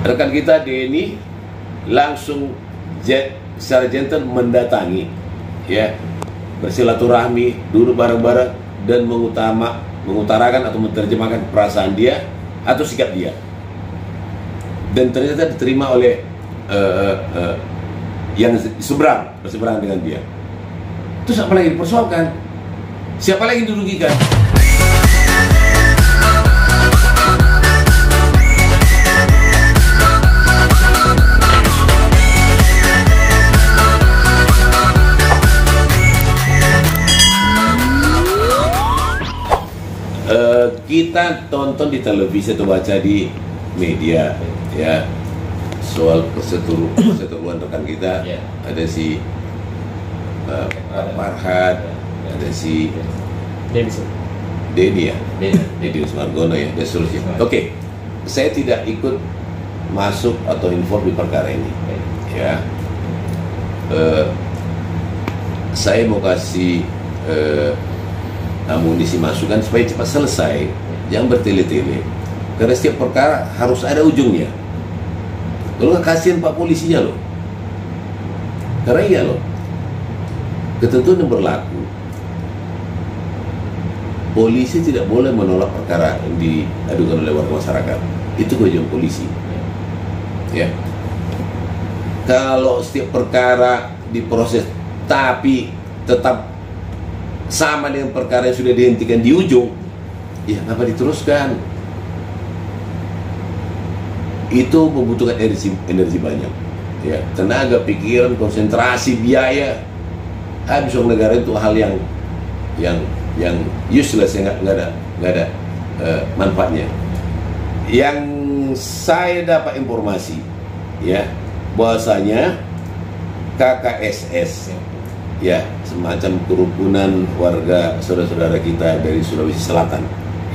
rekan kita Denny langsung secara gentle mendatangi, ya, bersilaturahmi, duduk bareng-bareng dan mengutarakan atau menerjemahkan perasaan dia atau sikap dia, dan ternyata diterima oleh yang berseberang dengan dia. Terus apa lagi dipersoalkan? Siapa lagi dirugikan? Kita tonton di televisi atau baca di media, ya, soal perseteruan rekan kita, ada si Farhad, ada si Denny ya, Denny Sumargono ya, dan seterusnya. Oke, saya tidak ikut masuk atau inform di perkara ini, ya. Saya mau kasih amunisi masukan supaya cepat selesai, yang bertele-tele, karena setiap perkara harus ada ujungnya. Kalau nggak, kasihan Pak polisinya loh, karena iya loh, ketentuan yang berlaku, polisi tidak boleh menolak perkara yang diadukan oleh warga masyarakat. Itu kewajiban polisi, ya. Kalau setiap perkara diproses tapi tetap sama dengan perkara yang sudah dihentikan di ujung, ya kenapa diteruskan? Itu membutuhkan energi banyak, ya, tenaga, pikiran, konsentrasi, biaya. Habis uang negara itu hal yang useless, yang nggak ada manfaatnya. Yang saya dapat informasi, ya, bahwasanya KKSS, ya, semacam kerukunan warga saudara-saudara kita dari Sulawesi Selatan,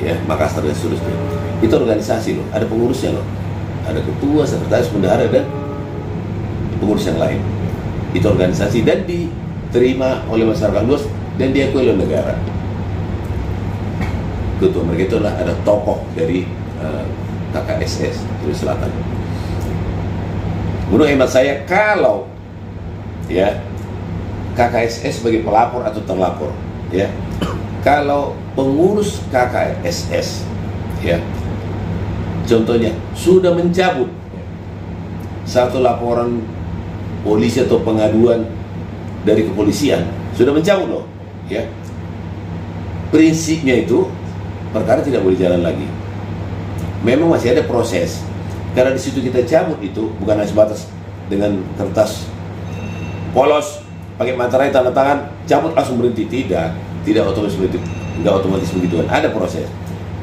ya, Makassar dan seterusnya. Itu organisasi loh, ada pengurusnya loh, ada ketua, sekretaris, bendahara dan pengurus yang lain. Itu organisasi dan diterima oleh masyarakat luas dan diakui oleh negara. Ketua mereka itu adalah ada tokoh dari KKSS Sulawesi Selatan. Menurut hemat saya, kalau, ya, KKSS sebagai pelapor atau terlapor, ya, kalau pengurus KKSS, ya, contohnya sudah mencabut satu laporan polisi atau pengaduan dari kepolisian, sudah mencabut loh, ya, prinsipnya itu perkara tidak boleh jalan lagi. Memang masih ada proses, karena di situ kita cabut itu bukan hanya sebatas dengan kertas polos, pakai materai, tanda tangan, cabut langsung berhenti. Tidak otomatis begitu, nggak otomatis begituan. Ada proses.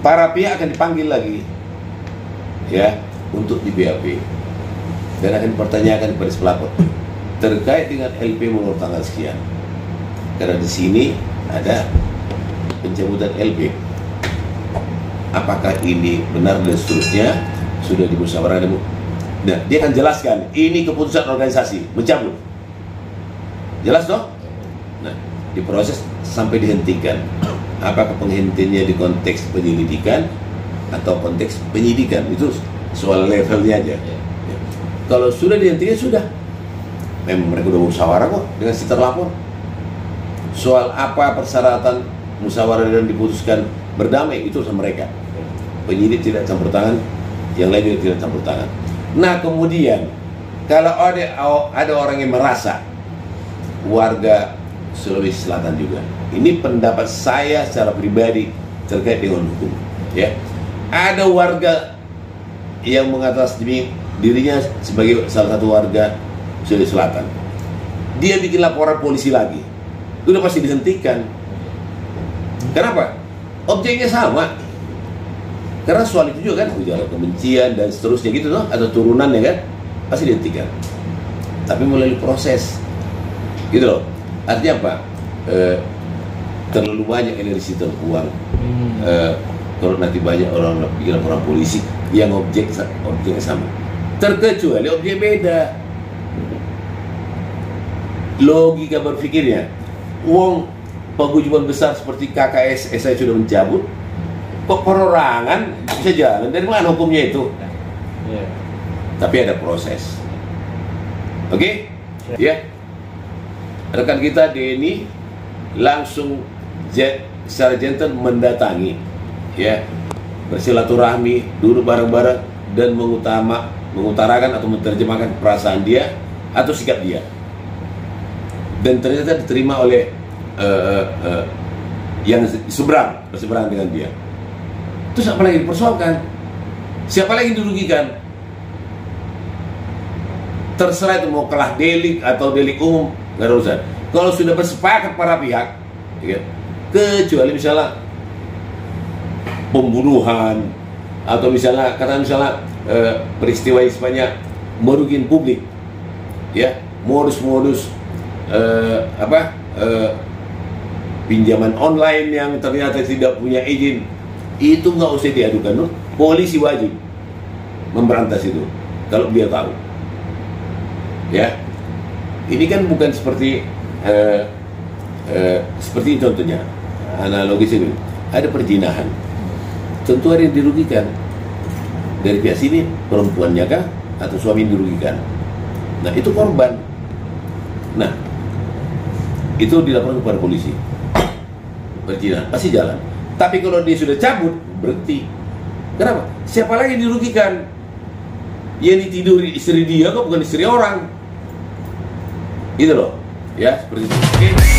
Para pihak akan dipanggil lagi, ya, untuk di BAP dan akan dipertanyakan kepada pelapor terkait dengan LP menurut tanggal sekian. Karena di sini ada pencabutan LP. Apakah ini benar dan seterusnya sudah dimusyawarahkan? Nah, dia akan jelaskan ini keputusan organisasi mencabut. Jelas dong? Nah, diproses sampai dihentikan. Apakah penghentiannya di konteks penyelidikan atau konteks penyidikan? Itu soal levelnya aja. Ya. Kalau sudah dihentikan, sudah. Memang mereka udah musyawarah kok dengan si terlapor. Soal apa persyaratan musyawarah dan diputuskan berdamai, itu sama mereka. Penyidik tidak campur tangan, yang lain juga tidak campur tangan. Nah, kemudian kalau ada orang yang merasa, warga Sulawesi Selatan juga, ini pendapat saya secara pribadi terkait dengan hukum, ya, ada warga yang mengatasnamakan dirinya sebagai salah satu warga Sulawesi Selatan, dia bikin laporan polisi lagi, udah pasti dihentikan. Kenapa? Objeknya sama. Karena soal itu juga kan ujaran kebencian dan seterusnya gitu loh, atau turunannya kan, pasti dihentikan. Tapi melalui proses, gitu loh. Artinya apa? Terlalu banyak energi terbuang. Kalau nanti banyak orang bikin laporan polisi yang objeknya sama, terkecuali objek beda. Logika berpikirnya, uang paguyuban besar seperti KKSS saya sudah mencabut, kok perorangan bisa jalan? Dari mana hukumnya itu? tapi ada proses. Oke? Ya. Rekan kita Denny langsung secara gentle mendatangi, ya, bersilaturahmi, duduk bareng-bareng dan mengutarakan atau menerjemahkan perasaan dia atau sikap dia, dan ternyata diterima oleh yang berseberangan dengan dia. Terus apa lagi dipersoalkan? Siapa lagi dirugikan? Terserah itu mau kalah delik atau delik umum, nggak ada urusan. Kalau sudah bersepakat para pihak, ya, kecuali misalnya pembunuhan atau misalnya peristiwa istilahnya merugikan publik, ya, modus-modus pinjaman online yang ternyata tidak punya izin, itu nggak usah diadukan, polisi wajib memberantas itu kalau dia tahu. Ya, ini kan bukan seperti seperti contohnya analogis ini, ada perzinahan, tentu ada yang dirugikan. Dari pihak sini perempuannya kah atau suami yang dirugikan? Nah, itu korban. Nah, itu dilaporkan kepada polisi. Perzinahan pasti jalan. Tapi kalau dia sudah cabut, berhenti. Kenapa? Siapa lagi yang dirugikan? Yang ditiduri istri dia kok, bukan istri orang. Gitu loh, ya, seperti itu. Oke.